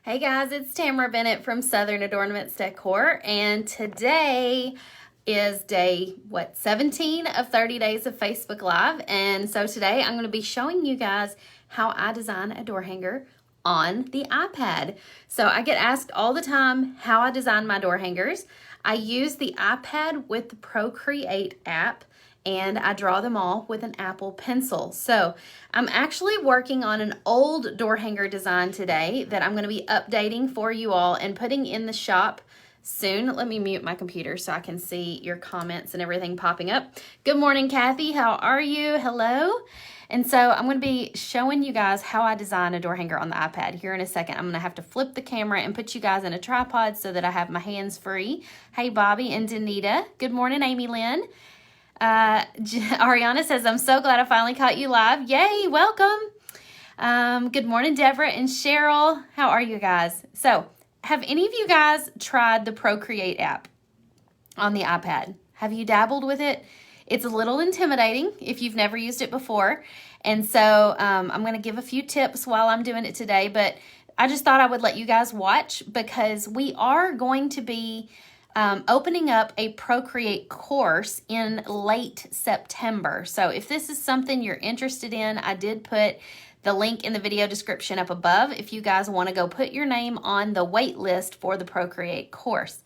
Hey guys, it's Tamara Bennett from Southern Adoornments Decor, and today is day 17 of 30 days of Facebook Live. And so today I'm going to be showing you guys how I design a door hanger on the iPad. So I get asked all the time how I design my door hangers. I use the iPad with the Procreate app, and I draw them all with an Apple pencil. So I'm actually working on an old door hanger design today that I'm going to be updating for you all and putting in the shop soon. Let me mute my computer so I can see your comments and everything popping up. Good morning, Kathy. How are you? Hello. And so I'm going to be showing you guys how I design a door hanger on the iPad here in a second. I'm going to have to flip the camera and put you guys in a tripod so that I have my hands free. Hey, Bobby and Danita. Good morning, Amy Lynn. Ariana says, I'm so glad I finally caught you live. Yay, welcome. Good morning, Deborah and Cheryl. How are you guys? So, have any of you guys tried the Procreate app on the iPad? Have you dabbled with it? It's a little intimidating if you've never used it before. And so, I'm going to give a few tips while I'm doing it today, but I just thought I would let you guys watch because we are going to be opening up a Procreate course in late September. So if this is something you're interested in, I did put the link in the video description up above if you guys want to go put your name on the wait list for the Procreate course.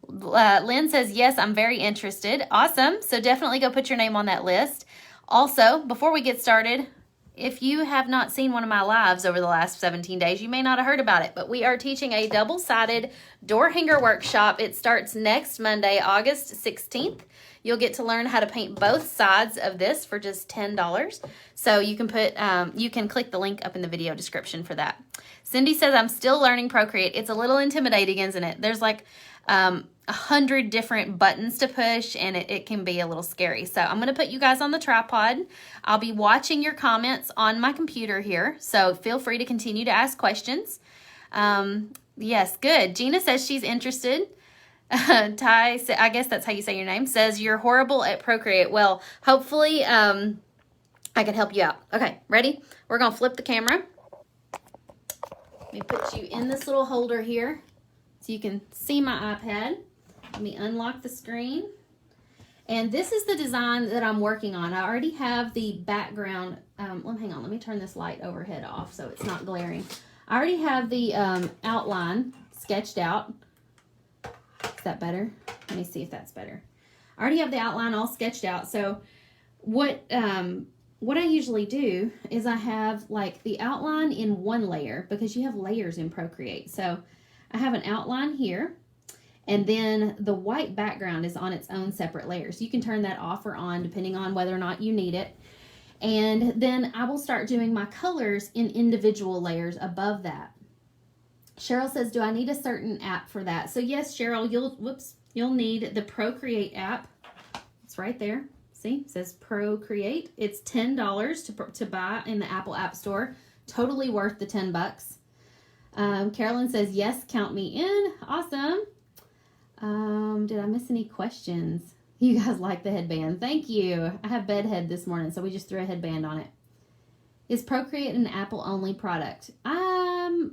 Lynn says, yes, I'm very interested. Awesome. So definitely go put your name on that list. Also, before we get started, if you have not seen one of my lives over the last 17 days, you may not have heard about it, but we are teaching a double-sided door hanger workshop. It starts next Monday, August 16th. You'll get to learn how to paint both sides of this for just $10. So you can click the link up in the video description for that. Cindy says, I'm still learning Procreate. It's a little intimidating, isn't it? There's like 100 different buttons to push, and it can be a little scary. So I'm going to put you guys on the tripod. I'll be watching your comments on my computer here, so feel free to continue to ask questions. Yes, good. Gina says she's interested. Ty, I guess that's how you say your name, says you're horrible at Procreate. Well, hopefully I can help you out. Okay, ready? We're going to flip the camera. Let me put you in this little holder here so you can see my iPad. Let me unlock the screen. And this is the design that I'm working on. I already have the background. Hang on, let me turn this light overhead off so it's not glaring. I already have the outline sketched out. Is that better? Let me see if that's better. I already have the outline all sketched out. So what I usually do is I have like the outline in one layer because you have layers in Procreate. So I have an outline here, and then the white background is on its own separate layers. You can turn that off or on depending on whether or not you need it. And then I will start doing my colors in individual layers above that. Cheryl says, do I need a certain app for that? So yes, Cheryl, you'll need the Procreate app. It's right there. See, it says Procreate. It's $10 to buy in the Apple App Store. Totally worth the $10. Carolyn says, yes, count me in. Awesome. Did I miss any questions? You guys like the headband. Thank you. I have bedhead this morning, so we just threw a headband on it. Is Procreate an Apple only product?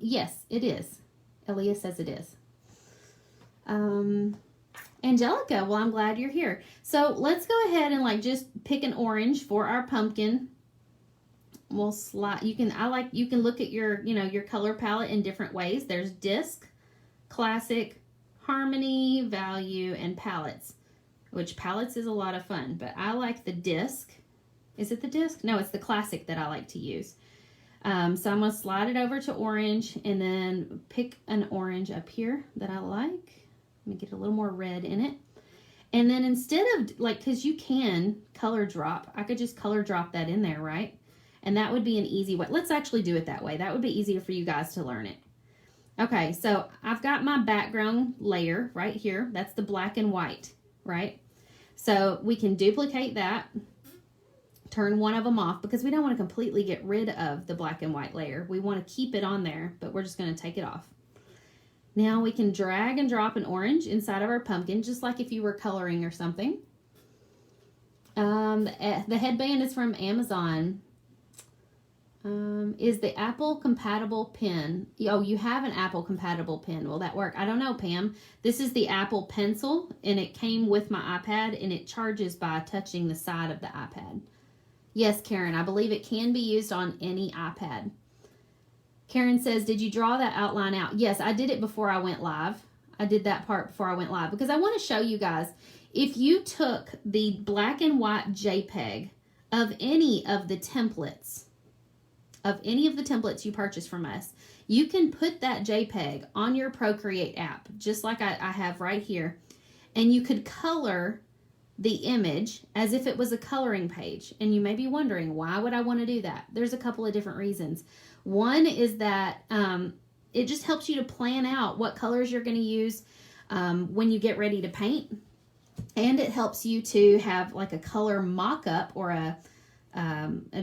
Yes, it is. Elias says it is. Angelica, well, I'm glad you're here. So let's go ahead and just pick an orange for our pumpkin. We'll slide. You can look at your color palette in different ways. There's disc, classic, harmony, value, and palettes, which palettes is a lot of fun, but I like the disc. Is it the disc? No, it's the classic that I like to use. So I'm going to slide it over to orange and then pick an orange up here that I like. Let me get a little more red in it. And then instead of because you can color drop, I could just color drop that in there, right? And that would be an easy way. Let's actually do it that way. That would be easier for you guys to learn it. Okay, so I've got my background layer right here. That's the black and white, right? So we can duplicate that, turn one of them off because we don't want to completely get rid of the black and white layer. We want to keep it on there, but we're just going to take it off. Now we can drag and drop an orange inside of our pumpkin, just like if you were coloring or something. The headband is from Amazon. Is the Apple compatible pen? Oh, you have an Apple compatible pen. Will that work? I don't know, Pam. This is the Apple Pencil, and it came with my iPad, and it charges by touching the side of the iPad. Yes, Karen, I believe it can be used on any iPad. Karen says, did you draw that outline out? Yes, I did it before I went live. I did that part before I went live because I want to show you guys, if you took the black and white JPEG of any of the templates, you purchase from us, you can put that JPEG on your Procreate app, just like I have right here, and you could color the image as if it was a coloring page. And you may be wondering, why would I want to do that? There's a couple of different reasons. One is that it just helps you to plan out what colors you're going to use when you get ready to paint. And it helps you to have like a color mock-up or a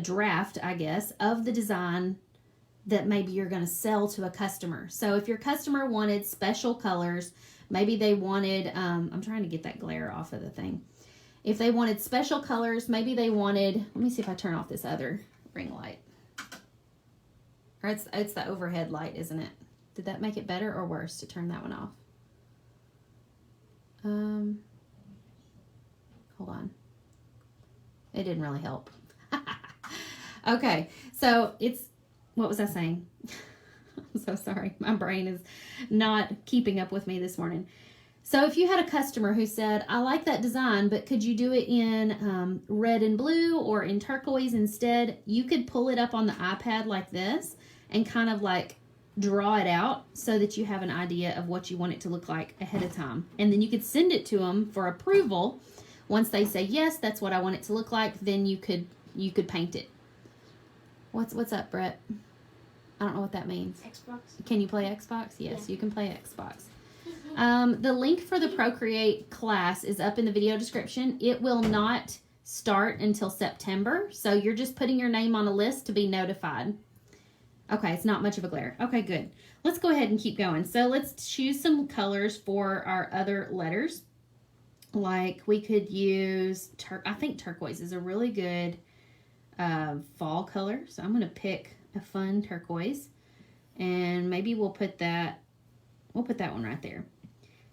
draft, I guess, of the design that maybe you're going to sell to a customer. So if your customer wanted special colors, maybe they wanted, I'm trying to get that glare off of the thing. If they wanted special colors, maybe they wanted, let me see if I turn off this other ring light. Or it's the overhead light, isn't it? Did that make it better or worse to turn that one off? Hold on. It didn't really help. Okay, so what was I saying? I'm so sorry. My brain is not keeping up with me this morning. So if you had a customer who said, I like that design, but could you do it in red and blue or in turquoise instead? You could pull it up on the iPad like this and kind of like draw it out so that you have an idea of what you want it to look like ahead of time. And then you could send it to them for approval. Once they say, yes, that's what I want it to look like, then you could paint it. What's up, Brett? I don't know what that means. Xbox. Can you play Xbox? Yes, yeah. You can play Xbox. Mm-hmm. The link for the Procreate class is up in the video description. It will not start until September, so you're just putting your name on a list to be notified. Okay, it's not much of a glare. Okay, good. Let's go ahead and keep going. So let's choose some colors for our other letters. Like we could use, I think turquoise is a really good fall color. So I'm going to pick a fun turquoise, and maybe we'll put that one right there.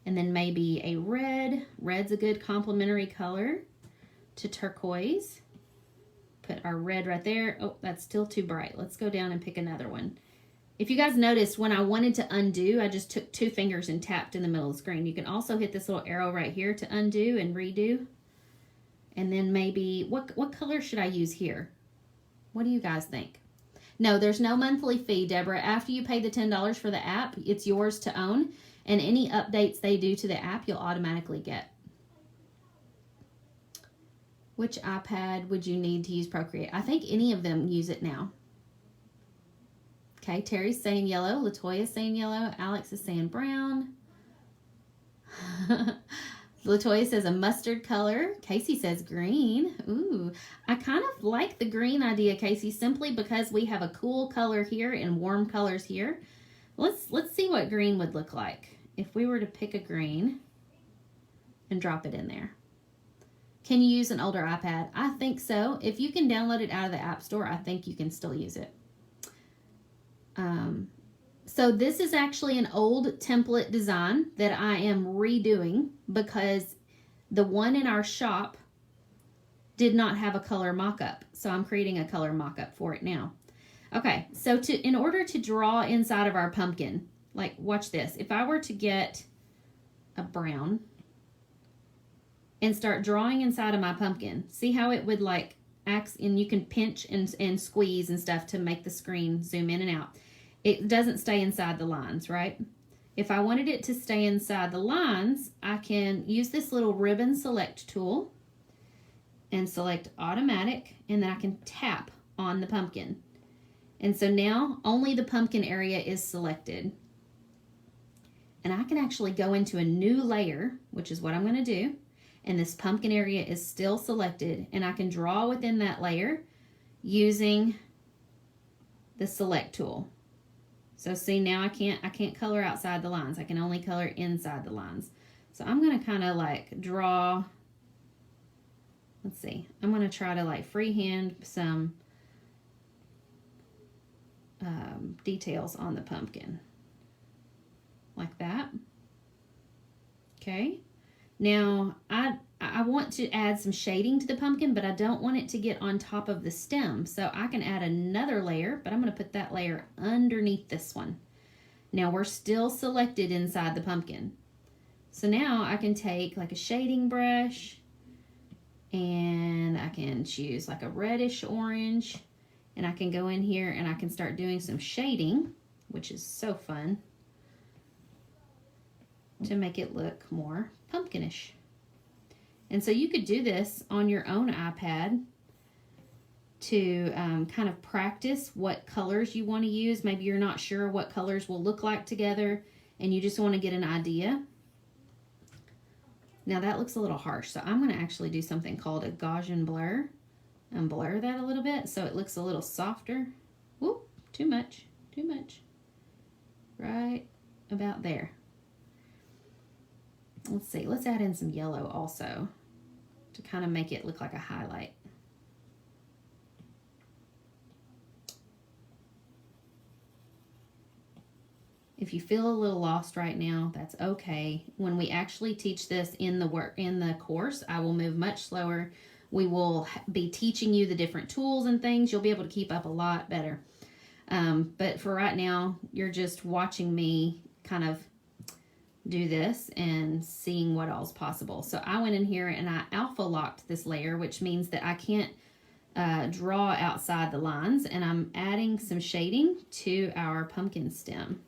And then maybe a red. Red's a good complementary color to turquoise. Put our red right there. Oh, that's still too bright. Let's go down and pick another one. If you guys noticed, when I wanted to undo, I just took 2 fingers and tapped in the middle of the screen. You can also hit this little arrow right here to undo and redo. And then maybe, what color should I use here? What do you guys think? No, there's no monthly fee, Deborah. After you pay the $10 for the app, it's yours to own. And any updates they do to the app, you'll automatically get. Which iPad would you need to use Procreate? I think any of them use it now. Okay, Terry's saying yellow. Latoya's saying yellow. Alex is saying brown. Latoya says a mustard color. Casey says green. Ooh, I kind of like the green idea, Casey, simply because we have a cool color here and warm colors here. Let's see what green would look like if we were to pick a green and drop it in there. Can you use an older iPad? I think so. If you can download it out of the App Store, I think you can still use it. So this is actually an old template design that I am redoing because the one in our shop did not have a color mock-up. So I'm creating a color mock-up for it now. Okay, so in order to draw inside of our pumpkin, like watch this. If I were to get a brown and start drawing inside of my pumpkin, see how it would like act, and you can pinch and squeeze and stuff to make the screen zoom in and out. It doesn't stay inside the lines, right? If I wanted it to stay inside the lines, I can use this little ribbon select tool and select automatic, and then I can tap on the pumpkin. And so now only the pumpkin area is selected. And I can actually go into a new layer, which is what I'm going to do. And this pumpkin area is still selected, and I can draw within that layer using the select tool. So see, now I can't color outside the lines. I can only color inside the lines. So I'm going to kind of like draw, let's see, I'm going to try to like freehand some details on the pumpkin. Like that. Okay. Now, I want to add some shading to the pumpkin, but I don't want it to get on top of the stem. So I can add another layer, but I'm going to put that layer underneath this one. Now we're still selected inside the pumpkin. So now I can take like a shading brush and I can choose like a reddish orange, and I can go in here and I can start doing some shading, which is so fun, to make it look more pumpkinish. And so you could do this on your own iPad to kind of practice what colors you want to use. Maybe you're not sure what colors will look like together and you just want to get an idea. Now that looks a little harsh, so I'm going to actually do something called a Gaussian blur and blur that a little bit so it looks a little softer. Whoop, too much, too much. Right about there. Let's see, let's add in some yellow also to kind of make it look like a highlight. If you feel a little lost right now, that's okay. When we actually teach this in the course, I will move much slower. We will be teaching you the different tools and things. You'll be able to keep up a lot better. But for right now, you're just watching me kind of do this and seeing what else is possible. So I went in here and I alpha locked this layer, which means that I can't draw outside the lines, and I'm adding some shading to our pumpkin stem.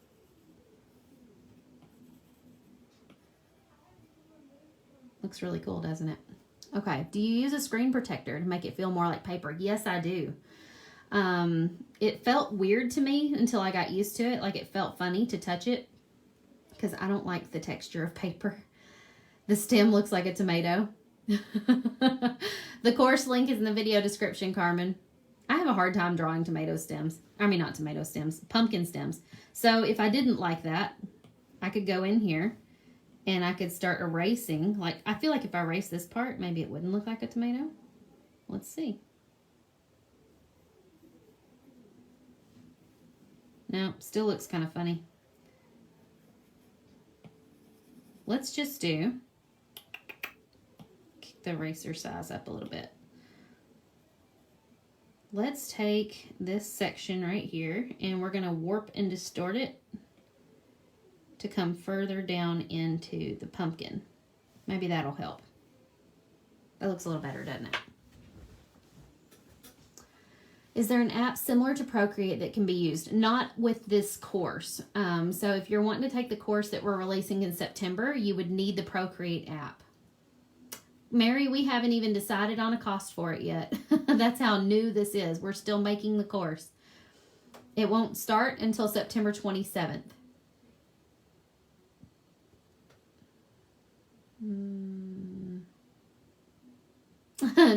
Looks really cool, doesn't it? Okay, do you use a screen protector to make it feel more like paper? Yes, I do. It felt weird to me until I got used to it. Like, it felt funny to touch it because I don't like the texture of paper. The stem looks like a tomato. The course link is in the video description, Carmen. I have a hard time drawing tomato stems. I mean, not tomato stems, pumpkin stems. So if I didn't like that, I could go in here and I could start erasing. Like, I feel like if I erase this part, maybe it wouldn't look like a tomato. Let's see. No, still looks kind of funny. Let's just kick the eraser size up a little bit. Let's take this section right here and we're going to warp and distort it to come further down into the pumpkin. Maybe that'll help. That looks a little better, doesn't it? Is there an app similar to Procreate that can be used? Not with this course. So if you're wanting to take the course that we're releasing in September, you would need the Procreate app. Mary, we haven't even decided on a cost for it yet. That's how new this is. We're still making the course. It won't start until September 27th.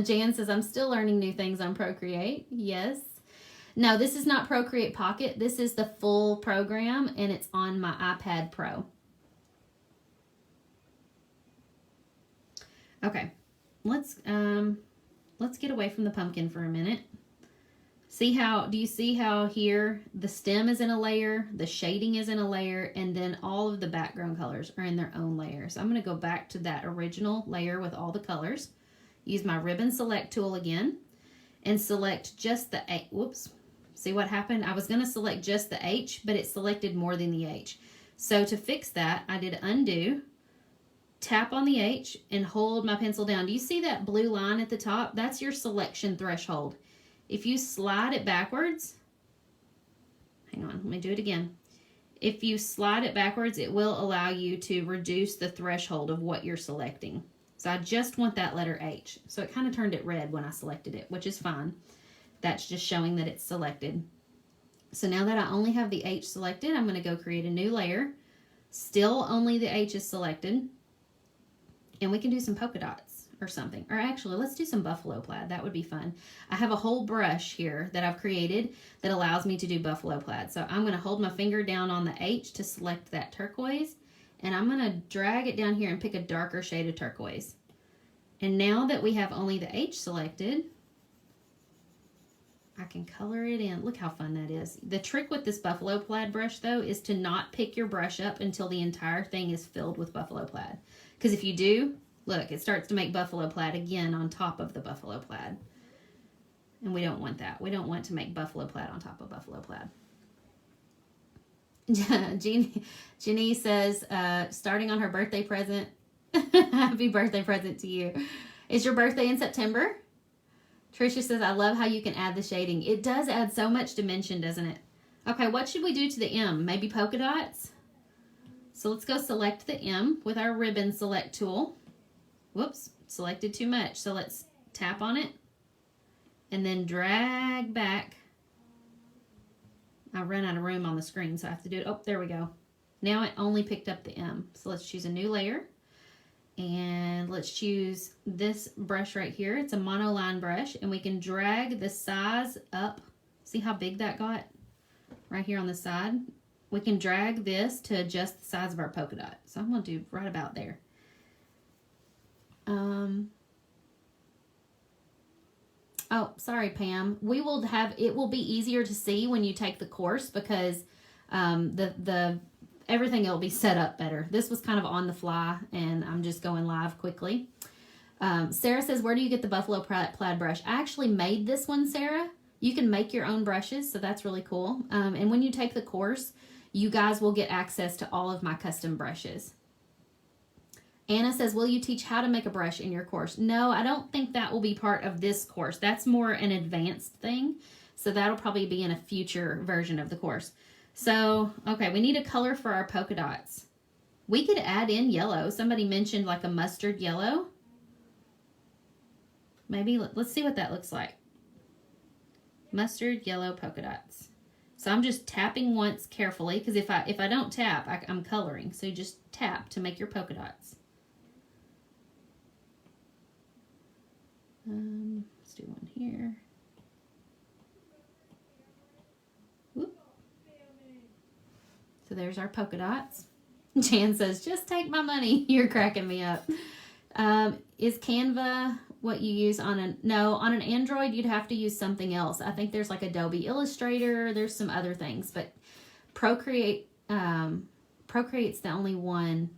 Jan says, I'm still learning new things on Procreate. Yes. No, this is not Procreate Pocket. This is the full program, and it's on my iPad Pro. Okay, let's get away from the pumpkin for a minute. Do you see how here the stem is in a layer, the shading is in a layer, and then all of the background colors are in their own layers. I'm going to go back to that original layer with all the colors. Use my ribbon select tool again and select just the H. Whoops. See what happened? I was going to select just the H, but it selected more than the H. So to fix that, I did undo, tap on the H, and hold my pencil down. Do you see that blue line at the top? That's your selection threshold. If you slide it backwards, hang on, let me do it again. If you slide it backwards, it will allow you to reduce the threshold of what you're selecting. So I just want that letter H. So it kind of turned it red when I selected it, which is fine. That's just showing that it's selected. So now that I only have the H selected, I'm going to go create a new layer. Still only the H is selected. And we can do some polka dots or something. Or actually, let's do some buffalo plaid. That would be fun. I have a whole brush here that I've created that allows me to do buffalo plaid. So I'm going to hold my finger down on the H to select that turquoise. And I'm going to drag it down here and pick a darker shade of turquoise. And now that we have only the H selected, I can color it in. Look how fun that is. The trick with this buffalo plaid brush, though, is to not pick your brush up until the entire thing is filled with buffalo plaid. Because if you do, look, it starts to make buffalo plaid again on top of the buffalo plaid. And we don't want that. We don't want to make buffalo plaid on top of buffalo plaid. Jenny says, starting on her birthday present. Happy birthday present to you. Is your birthday in September? Tricia says, I love how you can add the shading. It does add so much dimension, doesn't it? Okay, what should we do to the M? Maybe polka dots? So let's go select the M with our ribbon select tool. Whoops, selected too much. So let's tap on it and then drag back. I ran out of room on the screen, so I have to do it. Oh, there we go. Now it only picked up the M. So let's choose a new layer. And let's choose this brush right here. It's a monoline brush, and we can drag the size up. See how big that got? Right here on the side. We can drag this to adjust the size of our polka dot. So I'm going to do right about there. Oh, sorry, Pam. We will have, it will be easier to see when you take the course because everything will be set up better. This was kind of on the fly, and I'm just going live quickly. Sarah says, where do you get the buffalo plaid brush? I actually made this one, Sarah. You can make your own brushes, so that's really cool. And when you take the course, you guys will get access to all of my custom brushes. Anna says, will you teach how to make a brush in your course? No, I don't think that will be part of this course. That's more an advanced thing, so that'll probably be in a future version of the course. So, okay, we need a color for our polka dots. We could add in yellow. Somebody mentioned like a mustard yellow. Maybe, let's see what that looks like. Mustard yellow polka dots. So I'm just tapping once carefully, because if I don't tap, I'm coloring. So you just tap to make your polka dots. Let's do one here. Whoop. So there's our polka dots. Jan says, just take my money. You're cracking me up. Is Canva what you use on an Android? You'd have to use something else. I think there's like Adobe Illustrator. There's some other things, but Procreate, Procreate's the only one.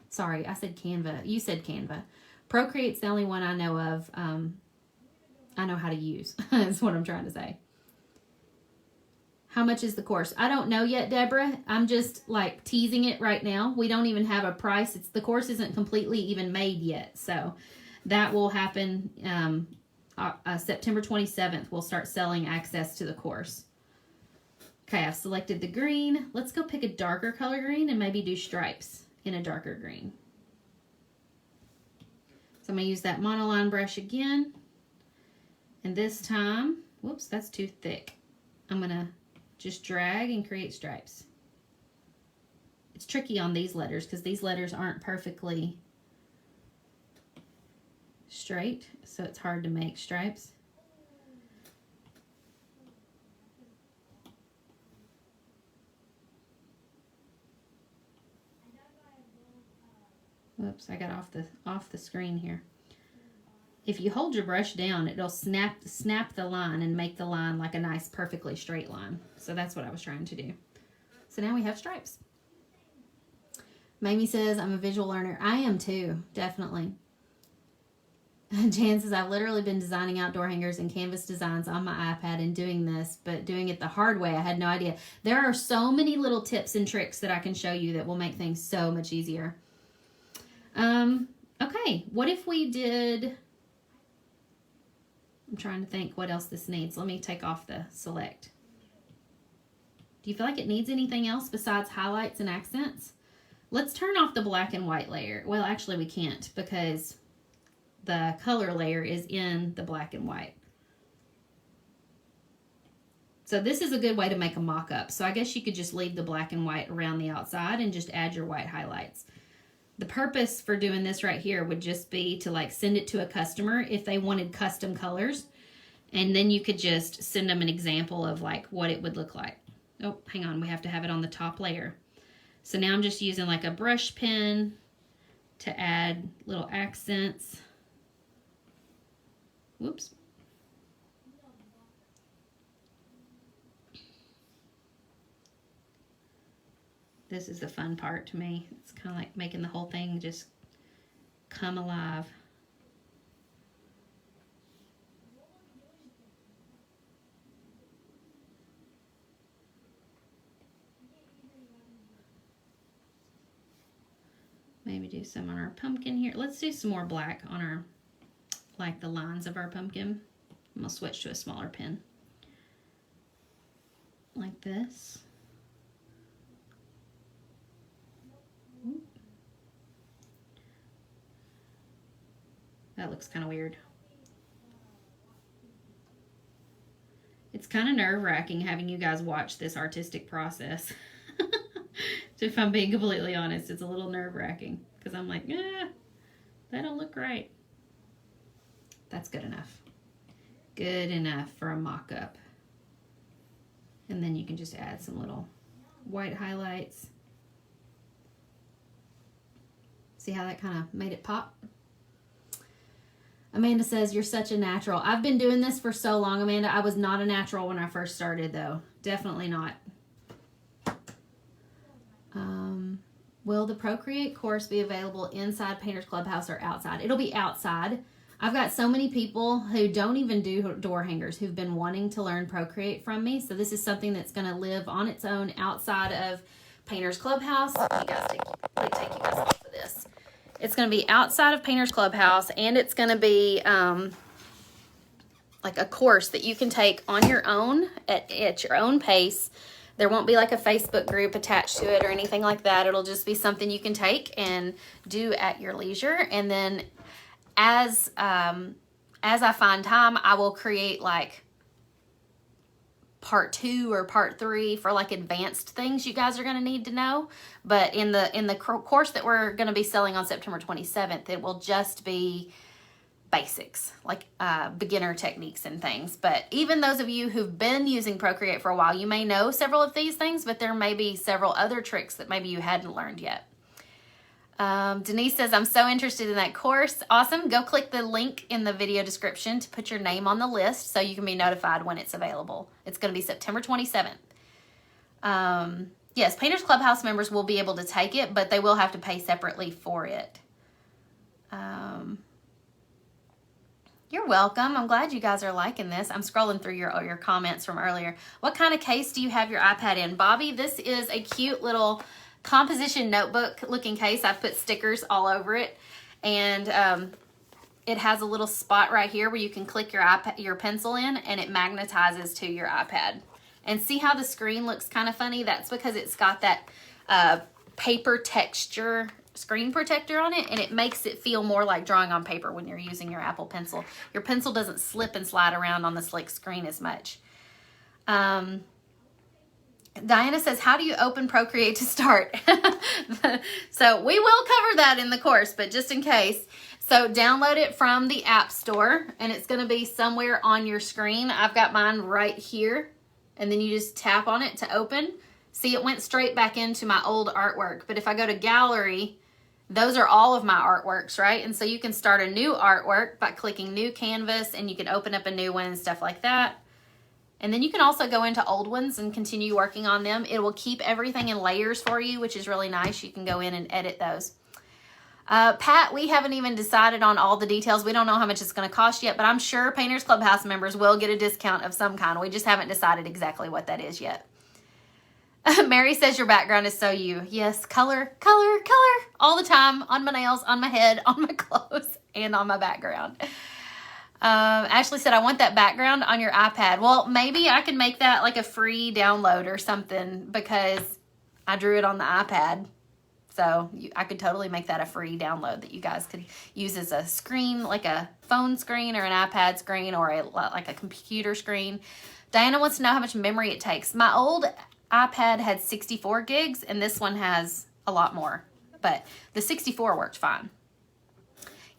Sorry, I said Canva. You said Canva. Procreate's the only one I know of. I know how to use. That's what I'm trying to say. How much is the course? I don't know yet, Deborah. I'm just like teasing it right now. We don't even have a price. The course isn't completely even made yet. So that will happen September 27th. We'll start selling access to the course. Okay, I've selected the green. Let's go pick a darker color green and maybe do stripes in a darker green. So I'm going to use that monoline brush again. And this time, whoops, that's too thick. I'm going to just drag and create stripes. It's tricky on these letters because these letters aren't perfectly straight, so it's hard to make stripes. Whoops, I got off the screen here. If you hold your brush down, it'll snap the line and make the line like a nice, perfectly straight line. So that's what I was trying to do. So now we have stripes. Mamie says, I'm a visual learner. I am too, definitely. Jan says, I've literally been designing outdoor hangers and canvas designs on my iPad and doing this, but doing it the hard way. I had no idea. There are so many little tips and tricks that I can show you that will make things so much easier. Okay, what if we did... I'm trying to think what else this needs. Let me take off the select. Do you feel like it needs anything else besides highlights and accents? Let's turn off the black and white layer. Well, actually we can't because the color layer is in the black and white. So this is a good way to make a mock-up. So I guess you could just leave the black and white around the outside and just add your white highlights. The purpose for doing this right here would just be to like send it to a customer if they wanted custom colors. And then you could just send them an example of like what it would look like. Oh, hang on. We have to have it on the top layer. So now I'm just using like a brush pen to add little accents. Whoops. This is the fun part to me. It's kind of like making the whole thing just come alive. Maybe do some on our pumpkin here. Let's do some more black on our, like the lines of our pumpkin. I'm gonna switch to a smaller pen. Like this. That looks kind of weird. It's kind of nerve-wracking having you guys watch this artistic process. If I'm being completely honest, it's a little nerve-wracking because I'm like, that don't look right. That's good enough. Good enough for a mock-up. And then you can just add some little white highlights. See how that kind of made it pop? Amanda says, you're such a natural. I've been doing this for so long, Amanda. I was not a natural when I first started, though. Definitely not. Will the Procreate course be available inside Painters Clubhouse or outside? It'll be outside. I've got so many people who don't even do door hangers who've been wanting to learn Procreate from me. So this is something that's going to live on its own outside of Painters Clubhouse. Let me take you guys off of this. It's going to be outside of Painters Clubhouse, and it's going to be like a course that you can take on your own at your own pace. There won't be like a Facebook group attached to it or anything like that. It'll just be something you can take and do at your leisure. And then as I find time, I will create like part 2 or part 3 for like advanced things you guys are going to need to know. But in the course that we're going to be selling on September 27th, it will just be basics, like beginner techniques and things. But even those of you who've been using Procreate for a while, you may know several of these things, but there may be several other tricks that maybe you hadn't learned yet. Denise says, I'm so interested in that course. Awesome. Go click the link in the video description to put your name on the list so you can be notified when it's available. It's going to be September 27th. Yes, Painters Clubhouse members will be able to take it, but they will have to pay separately for it. You're welcome. I'm glad you guys are liking this. I'm scrolling through your comments from earlier. What kind of case do you have your iPad in? Bobby, this is a cute little composition notebook looking case. I've put stickers all over it, and it has a little spot right here where you can click your pencil in, and it magnetizes to your iPad. And see how the screen looks kind of funny? That's because it's got that paper texture screen protector on it, and it makes it feel more like drawing on paper when you're using your Apple Pencil. Your pencil doesn't slip and slide around on the slick screen as much. Diana says, how do you open Procreate to start? So we will cover that in the course, but just in case. So download it from the App Store, and it's going to be somewhere on your screen. I've got mine right here, and then you just tap on it to open. See, it went straight back into my old artwork, but if I go to Gallery, those are all of my artworks, right? And so you can start a new artwork by clicking New Canvas, and you can open up a new one and stuff like that. And then you can also go into old ones and continue working on them. It will keep everything in layers for you, which is really nice. You can go in and edit those. Pat, we haven't even decided on all the details. We don't know how much it's going to cost yet, but I'm sure Painters Clubhouse members will get a discount of some kind. We just haven't decided exactly what that is yet. Mary says your background is so you. Yes, color, color, color all the time on my nails, on my head, on my clothes, and on my background. Ashley said, I want that background on your iPad. Well, maybe I can make that like a free download or something because I drew it on the iPad. So I could totally make that a free download that you guys could use as a screen, like a phone screen or an iPad screen or like a computer screen. Diana wants to know how much memory it takes. My old iPad had 64 gigs and this one has a lot more, but the 64 worked fine.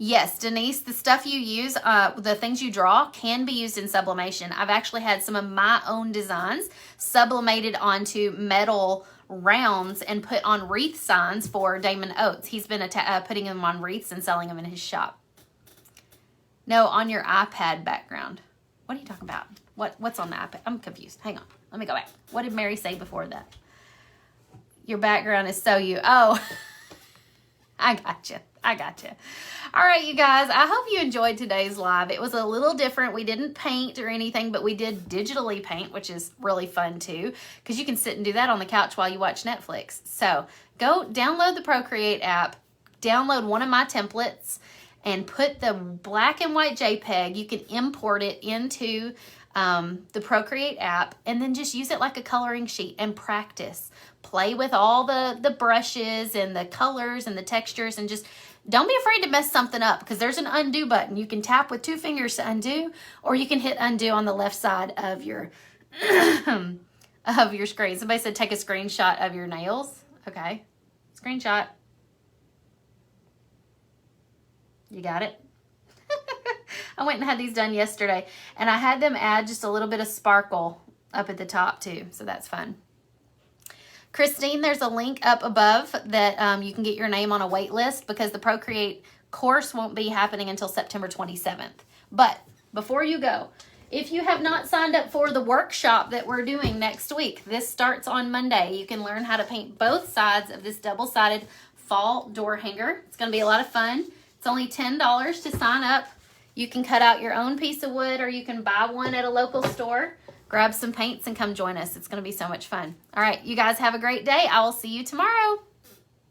Yes, Denise, the stuff you use, the things you draw can be used in sublimation. I've actually had some of my own designs sublimated onto metal rounds and put on wreath signs for Damon Oates. He's been putting them on wreaths and selling them in his shop. No, on your iPad background. What are you talking about? What's on the iPad? I'm confused. Hang on. Let me go back. What did Mary say before that? Your background is so you. Oh, I got you. I got you. All right, you guys, I hope you enjoyed today's live. It was a little different. We didn't paint or anything, but we did digitally paint, which is really fun too, because you can sit and do that on the couch while you watch Netflix. So go download the Procreate app, download one of my templates, and put the black and white JPEG. You can import it into the Procreate app, and then just use it like a coloring sheet and practice. Play with all the brushes and the colors and the textures, and just don't be afraid to mess something up, because there's an undo button. You can tap with 2 fingers to undo, or you can hit undo on the left side of your of your screen. Somebody said take a screenshot of your nails. Okay, screenshot. You got it? I went and had these done yesterday, and I had them add just a little bit of sparkle up at the top too, so that's fun. Christine, there's a link up above that you can get your name on a wait list, because the Procreate course won't be happening until September 27th. But before you go, if you have not signed up for the workshop that we're doing next week, this starts on Monday. You can learn how to paint both sides of this double-sided fall door hanger. It's going to be a lot of fun. It's only $10 to sign up. You can cut out your own piece of wood, or you can buy one at a local store. Grab some paints and come join us. It's going to be so much fun. All right, you guys have a great day. I will see you tomorrow.